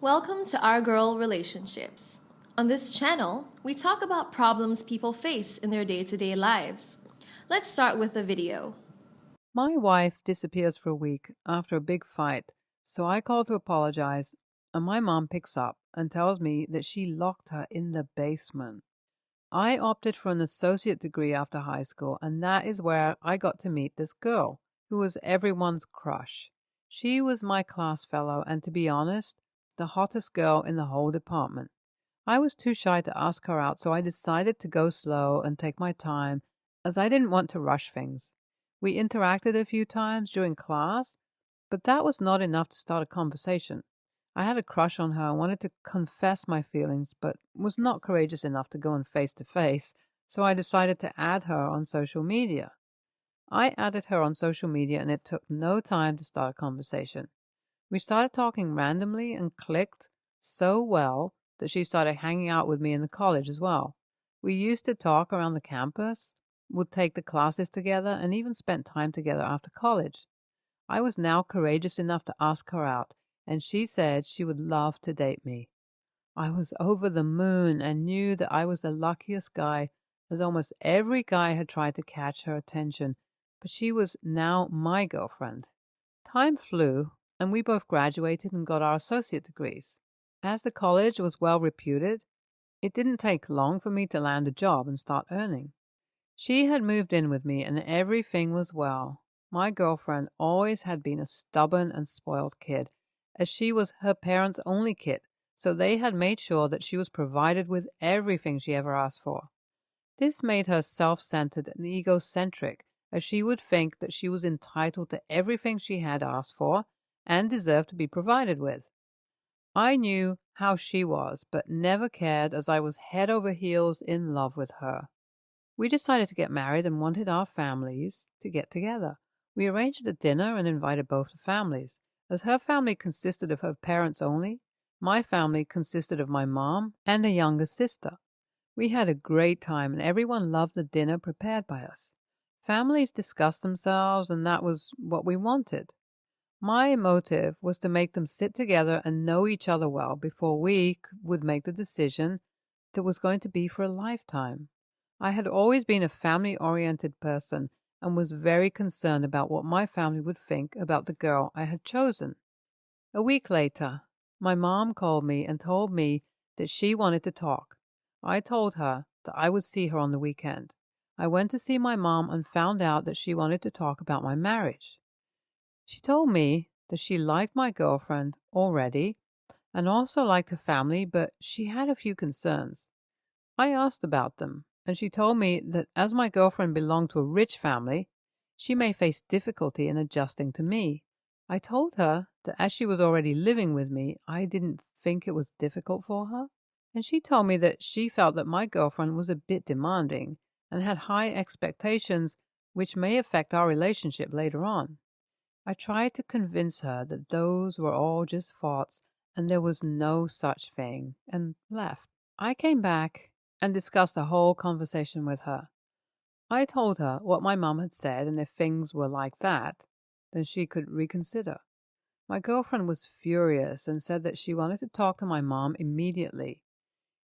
Welcome to Our Girl Relationships. On this channel, we talk about problems people face in their day-to-day lives. Let's start with a video. My wife disappears for a week after a big fight, so I call to apologize, and my mom picks up and tells me that she locked her in the basement. I opted for an associate degree after high school, and that is where I got to meet this girl, who was everyone's crush. She was my class fellow, and to be honest, the hottest girl in the whole department. I was too shy to ask her out, so I decided to go slow and take my time, as I didn't want to rush things. We interacted a few times during class, but that was not enough to start a conversation. I had a crush on her and wanted to confess my feelings, but was not courageous enough to go on face to face, so I decided to add her on social media. I added her on social media and it took no time to start a conversation. We started talking randomly and clicked so well that she started hanging out with me in the college as well. We used to talk around the campus, would take the classes together, and even spent time together after college. I was now courageous enough to ask her out, and she said she would love to date me. I was over the moon and knew that I was the luckiest guy, as almost every guy had tried to catch her attention, but she was now my girlfriend. Time flew, and we both graduated and got our associate degrees. As the college was well reputed, it didn't take long for me to land a job and start earning. She had moved in with me, and everything was well. My girlfriend always had been a stubborn and spoiled kid, as she was her parents' only kid, so they had made sure that she was provided with everything she ever asked for. This made her self-centered and egocentric, as she would think that she was entitled to everything she had asked for and deserved to be provided with. I knew how she was, but never cared, as I was head over heels in love with her. We decided to get married and wanted our families to get together. We arranged a dinner and invited both the families. As her family consisted of her parents only, my family consisted of my mom and a younger sister. We had a great time and everyone loved the dinner prepared by us. Families discussed themselves, and that was what we wanted. My motive was to make them sit together and know each other well before we would make the decision that was going to be for a lifetime. I had always been a family-oriented person and was very concerned about what my family would think about the girl I had chosen. A week later, my mom called me and told me that she wanted to talk. I told her that I would see her on the weekend. I went to see my mom and found out that she wanted to talk about my marriage. She told me that she liked my girlfriend already and also liked her family, but she had a few concerns. I asked about them, and she told me that as my girlfriend belonged to a rich family, she may face difficulty in adjusting to me. I told her that as she was already living with me, I didn't think it was difficult for her, and she told me that she felt that my girlfriend was a bit demanding and had high expectations which may affect our relationship later on. I tried to convince her that those were all just thoughts and there was no such thing, and left. I came back and discussed the whole conversation with her. I told her what my mom had said, and if things were like that, then she could reconsider. My girlfriend was furious and said that she wanted to talk to my mom immediately.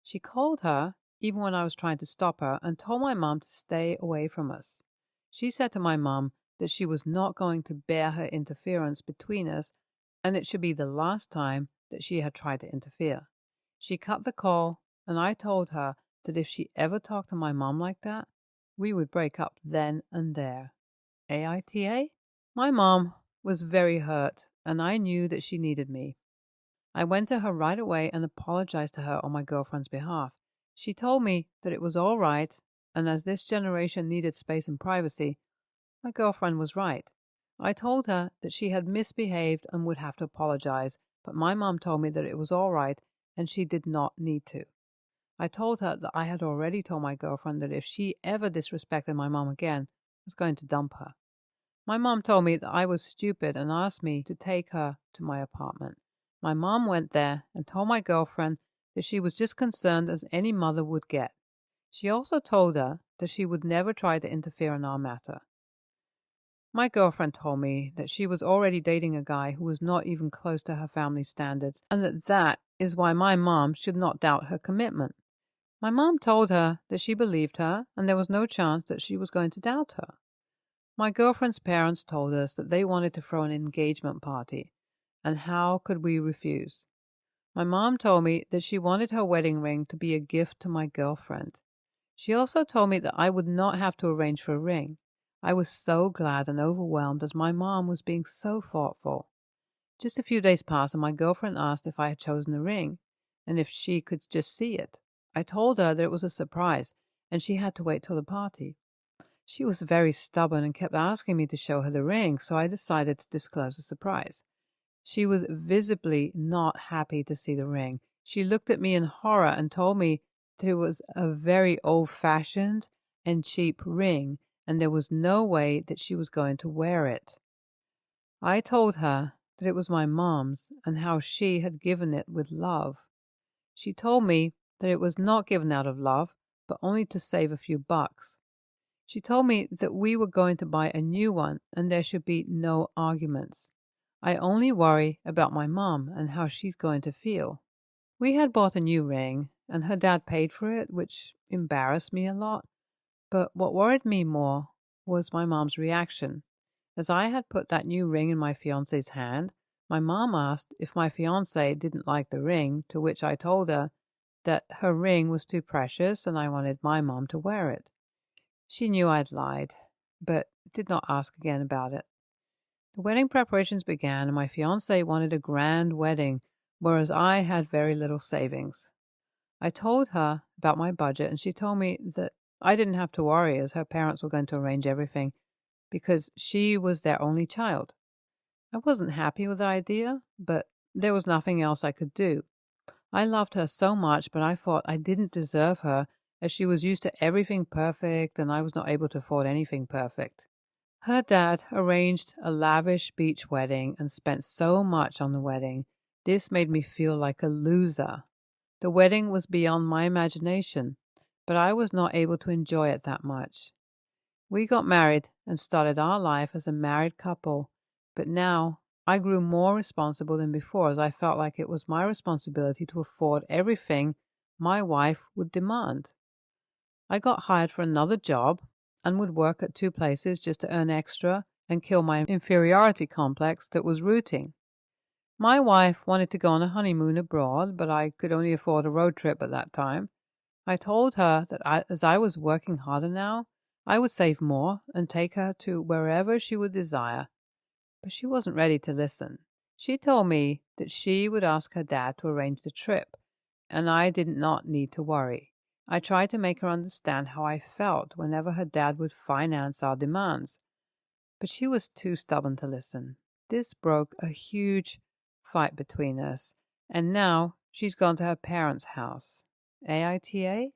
She called her, even when I was trying to stop her, and told my mom to stay away from us. She said to my mom that she was not going to bear her interference between us, and it should be the last time that she had tried to interfere. She cut the call, and I told her that if she ever talked to my mom like that, we would break up then and there. AITA? My mom was very hurt, and I knew that she needed me. I went to her right away and apologized to her on my girlfriend's behalf. She told me that it was all right, and as this generation needed space and privacy, my girlfriend was right. I told her that she had misbehaved and would have to apologize, but my mom told me that it was all right and she did not need to. I told her that I had already told my girlfriend that if she ever disrespected my mom again, I was going to dump her. My mom told me that I was stupid and asked me to take her to my apartment. My mom went there and told my girlfriend that she was just concerned as any mother would get. She also told her that she would never try to interfere in our matter. My girlfriend told me that she was already dating a guy who was not even close to her family's standards, and that is why my mom should not doubt her commitment. My mom told her that she believed her, and there was no chance that she was going to doubt her. My girlfriend's parents told us that they wanted to throw an engagement party, and how could we refuse? My mom told me that she wanted her wedding ring to be a gift to my girlfriend. She also told me that I would not have to arrange for a ring. I was so glad and overwhelmed as my mom was being so thoughtful. Just a few days passed and my girlfriend asked if I had chosen the ring and if she could just see it. I told her that it was a surprise and she had to wait till the party. She was very stubborn and kept asking me to show her the ring, so I decided to disclose the surprise. She was visibly not happy to see the ring. She looked at me in horror and told me that it was a very old-fashioned and cheap ring, and there was no way that she was going to wear it. I told her that it was my mom's and how she had given it with love. She told me that it was not given out of love, but only to save a few bucks. She told me that we were going to buy a new one and there should be no arguments. I only worry about my mom and how she's going to feel. We had bought a new ring, and her dad paid for it, which embarrassed me a lot. But what worried me more was my mom's reaction. As I had put that new ring in my fiancé's hand, my mom asked if my fiancé didn't like the ring, to which I told her that her ring was too precious and I wanted my mom to wear it. She knew I'd lied, but did not ask again about it. The wedding preparations began, and my fiancé wanted a grand wedding, whereas I had very little savings. I told her about my budget, and she told me that I didn't have to worry as her parents were going to arrange everything because she was their only child. I wasn't happy with the idea, but there was nothing else I could do. I loved her so much, but I thought I didn't deserve her as she was used to everything perfect and I was not able to afford anything perfect. Her dad arranged a lavish beach wedding and spent so much on the wedding. This made me feel like a loser. The wedding was beyond my imagination, but I was not able to enjoy it that much. We got married and started our life as a married couple, but now I grew more responsible than before as I felt like it was my responsibility to afford everything my wife would demand. I got hired for another job and would work at 2 places just to earn extra and kill my inferiority complex that was rooting. My wife wanted to go on a honeymoon abroad, but I could only afford a road trip at that time. I told her that as I was working harder now, I would save more and take her to wherever she would desire. But she wasn't ready to listen. She told me that she would ask her dad to arrange the trip, and I did not need to worry. I tried to make her understand how I felt whenever her dad would finance our demands, but she was too stubborn to listen. This broke a huge fight between us, and now she's gone to her parents' house. AITA?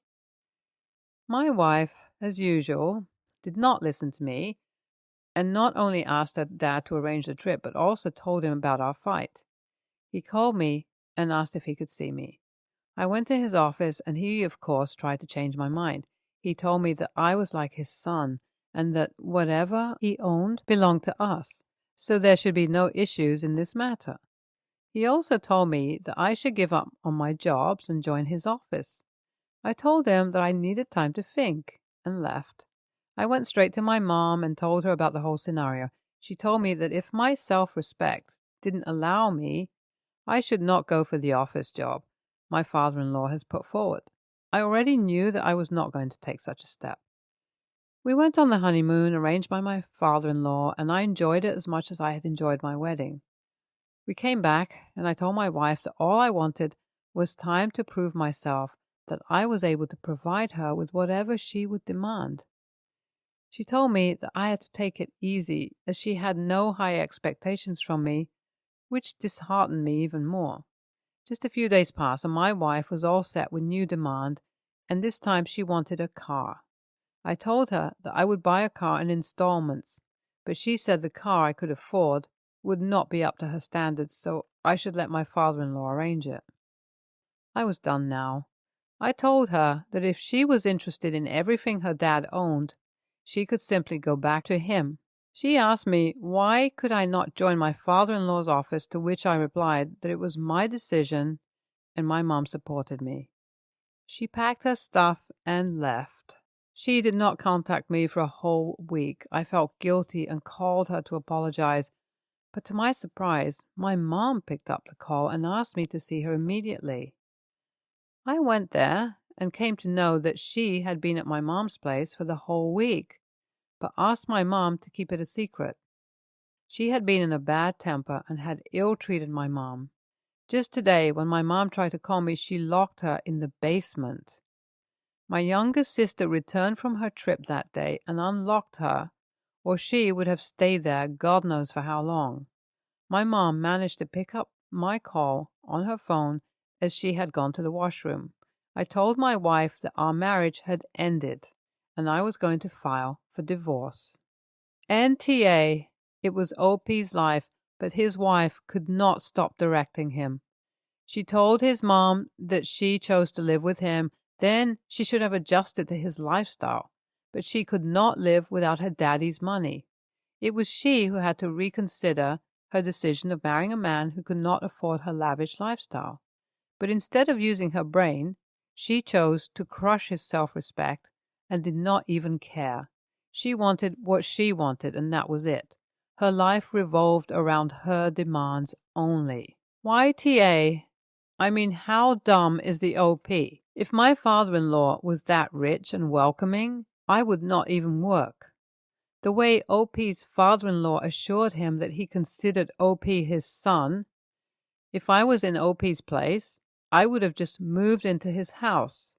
My wife, as usual, did not listen to me, and not only asked her dad to arrange the trip, but also told him about our fight. He called me and asked if he could see me. I went to his office, and he, of course, tried to change my mind. He told me that I was like his son, and that whatever he owned belonged to us, so there should be no issues in this matter. He also told me that I should give up on my jobs and join his office. I told him that I needed time to think, and left. I went straight to my mom and told her about the whole scenario. She told me that if my self-respect didn't allow me, I should not go for the office job my father-in-law has put forward. I already knew that I was not going to take such a step. We went on the honeymoon arranged by my father-in-law, and I enjoyed it as much as I had enjoyed my wedding. We came back, and I told my wife that all I wanted was time to prove myself that I was able to provide her with whatever she would demand. She told me that I had to take it easy as she had no high expectations from me, which disheartened me even more. Just a few days passed, and my wife was all set with new demand, and this time she wanted a car. I told her that I would buy a car in installments, but she said the car I could afford would not be up to her standards, so I should let my father-in-law arrange it. I was done now. I told her that if she was interested in everything her dad owned, she could simply go back to him She asked me why could I not join my father-in-law's office, to which I replied that it was my decision and my mom supported me. She packed her stuff and left. She did not contact me for a whole week. I felt guilty and called her to apologize, but to my surprise, my mom picked up the call and asked me to see her immediately. I went there and came to know that she had been at my mom's place for the whole week, but asked my mom to keep it a secret. She had been in a bad temper and had ill-treated my mom. Just today, when my mom tried to call me, she locked her in the basement. My youngest sister returned from her trip that day and unlocked her, or she would have stayed there God knows for how long. My mom managed to pick up my call on her phone as she had gone to the washroom. I told my wife that our marriage had ended and I was going to file for divorce. NTA, it was OP's life, but his wife could not stop directing him. She told his mom that she chose to live with him, then she should have adjusted to his lifestyle, but she could not live without her daddy's money. It was she who had to reconsider her decision of marrying a man who could not afford her lavish lifestyle. But instead of using her brain, she chose to crush his self-respect and did not even care. She wanted what she wanted, and that was it. Her life revolved around her demands only. YTA, I mean, how dumb is the OP? If my father-in-law was that rich and welcoming, I would not even work. The way OP's father-in-law assured him that he considered OP his son, if I was in OP's place, I would have just moved into his house.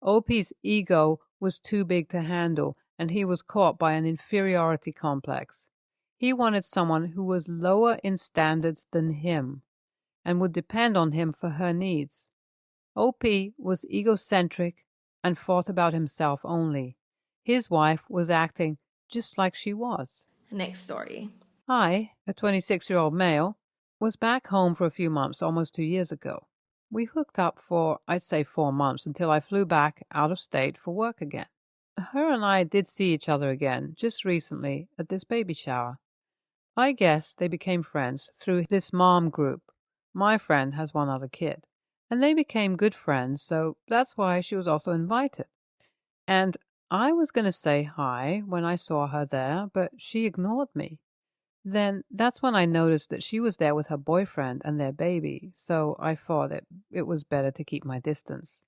OP's ego was too big to handle, and he was caught by an inferiority complex. He wanted someone who was lower in standards than him and would depend on him for her needs. OP was egocentric and thought about himself only. His wife was acting just like she was. Next story. I, a 26-year-old male, was back home for a few months almost 2 years ago. We hooked up for, I'd say, 4 months until I flew back out of state for work again. Her and I did see each other again just recently at this baby shower. I guess they became friends through this mom group. My friend has one other kid, and they became good friends, so that's why she was also invited. And I was going to say hi when I saw her there, but she ignored me. Then that's when I noticed that she was there with her boyfriend and their baby, so I thought it was better to keep my distance.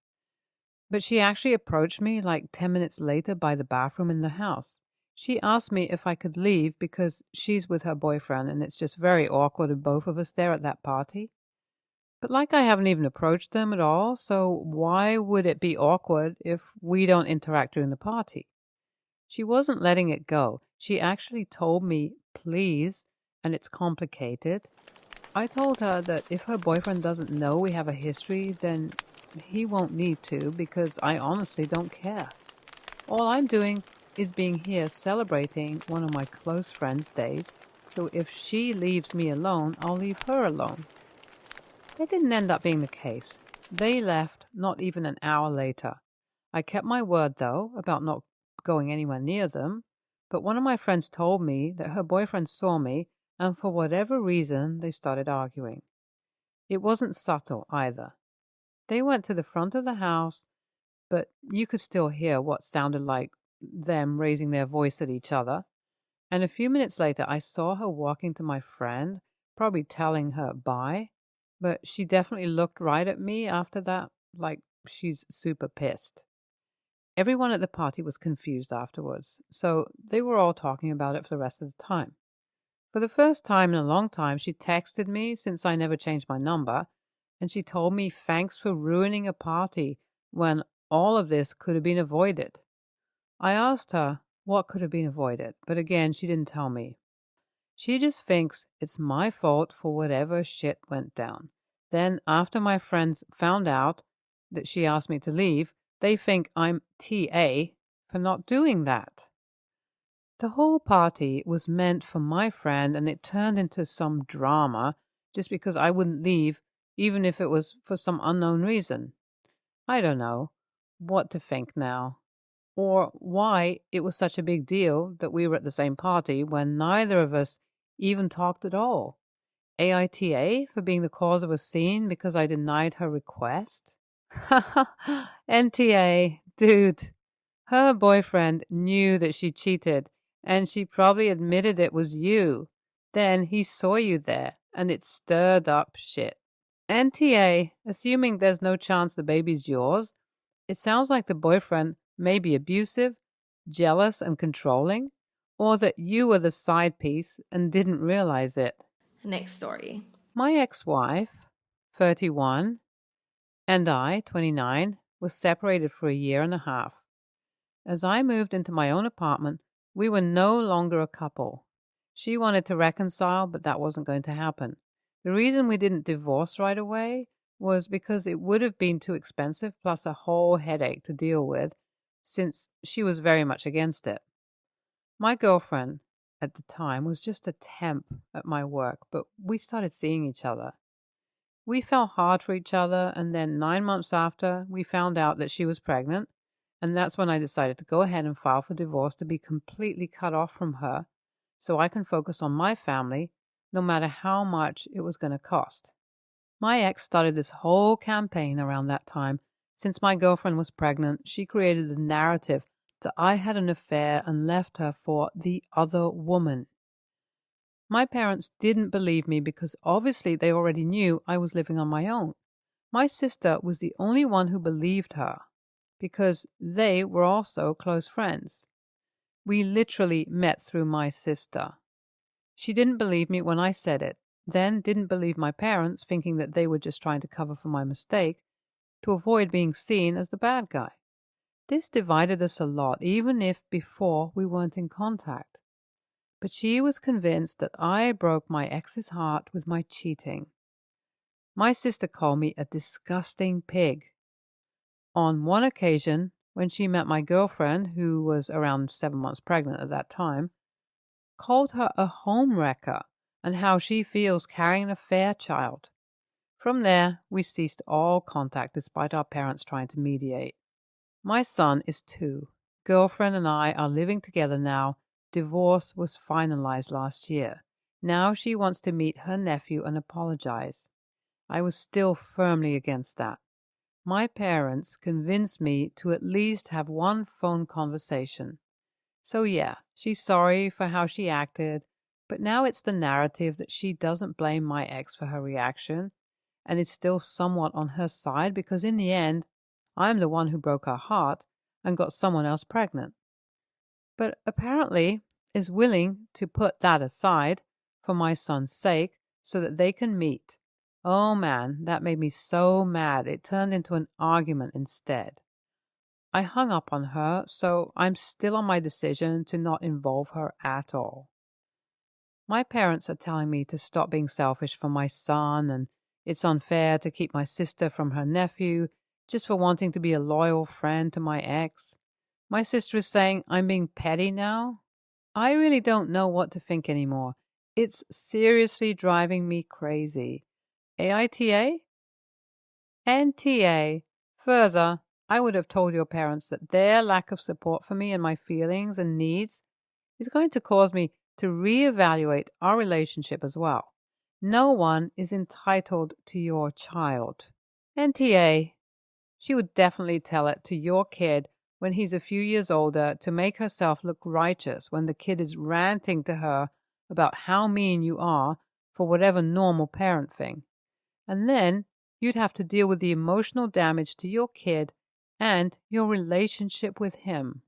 But she actually approached me like 10 minutes later by the bathroom in the house. She asked me if I could leave because she's with her boyfriend and it's just very awkward with both of us there at that party. But like I haven't even approached them at all, so why would it be awkward if we don't interact during the party? She wasn't letting it go. She actually told me, please, and it's complicated. I told her that if her boyfriend doesn't know we have a history, then he won't need to because I honestly don't care. All I'm doing is being here celebrating one of my close friends' days, so if she leaves me alone, I'll leave her alone. That didn't end up being the case. They left not even an hour later. I kept my word, though, about not going anywhere near them, but one of my friends told me that her boyfriend saw me, and for whatever reason, they started arguing. It wasn't subtle either. They went to the front of the house, but you could still hear what sounded like them raising their voice at each other. And a few minutes later, I saw her walking to my friend, probably telling her bye, but she definitely looked right at me after that, like she's super pissed. Everyone at the party was confused afterwards, so they were all talking about it for the rest of the time. For the first time in a long time, she texted me since I never changed my number, and she told me thanks for ruining a party when all of this could have been avoided. I asked her what could have been avoided, but again, she didn't tell me. She just thinks it's my fault for whatever shit went down. Then, after my friends found out that she asked me to leave, they think I'm TA for not doing that. The whole party was meant for my friend, and it turned into some drama just because I wouldn't leave, even if it was for some unknown reason. I don't know what to think now. or why it was such a big deal that we were at the same party when neither of us even talked at all. AITA for being the cause of a scene because I denied her request? NTA, dude. Her boyfriend knew that she cheated, and she probably admitted it was you. Then he saw you there, and it stirred up shit. NTA, assuming there's no chance the baby's yours, it sounds like the boyfriend may be abusive, jealous, and controlling, or that you were the side piece and didn't realize it. Next story. My ex-wife, 31, and I, 29, was separated for a year and a half. As I moved into my own apartment, we were no longer a couple. She wanted to reconcile, but that wasn't going to happen. The reason we didn't divorce right away was because it would have been too expensive, plus a whole headache to deal with, since she was very much against it. My girlfriend at the time was just a temp at my work, but we started seeing each other. We fell hard for each other, and then 9 months after, we found out that she was pregnant, and that's when I decided to go ahead and file for divorce to be completely cut off from her so I can focus on my family, no matter how much it was going to cost. My ex started this whole campaign around that time. Since my girlfriend was pregnant, she created the narrative that I had an affair and left her for the other woman. My parents didn't believe me because obviously they already knew I was living on my own. My sister was the only one who believed her because they were also close friends. We literally met through my sister. She didn't believe me when I said it, then didn't believe my parents, thinking that they were just trying to cover for my mistake to avoid being seen as the bad guy. This divided us a lot, even if before we weren't in contact. But she was convinced that I broke my ex's heart with my cheating. My sister called me a disgusting pig. On one occasion, when she met my girlfriend, who was around 7 months pregnant at that time, called her a homewrecker and how she feels carrying an affair child. From there, we ceased all contact despite our parents trying to mediate. My son is 2. Girlfriend and I are living together now. Divorce was finalized last year. Now she wants to meet her nephew and apologize. I was still firmly against that. My parents convinced me to at least have one phone conversation. So yeah, she's sorry for how she acted, but now it's the narrative that she doesn't blame my ex for her reaction, and it's still somewhat on her side because in the end, I'm the one who broke her heart and got someone else pregnant. But apparently is willing to put that aside for my son's sake so that they can meet. Oh man, that made me so mad it turned into an argument instead. I hung up on her, so I'm still on my decision to not involve her at all. My parents are telling me to stop being selfish for my son, and it's unfair to keep my sister from her nephew just for wanting to be a loyal friend to my ex. My sister is saying I'm being petty now. I really don't know what to think anymore. It's seriously driving me crazy. AITA? NTA. Further, I would have told your parents that their lack of support for me and my feelings and needs is going to cause me to reevaluate our relationship as well. No one is entitled to your child. NTA. She would definitely tell it to your kid when he's a few years older to make herself look righteous when the kid is ranting to her about how mean you are for whatever normal parent thing. And then you'd have to deal with the emotional damage to your kid and your relationship with him.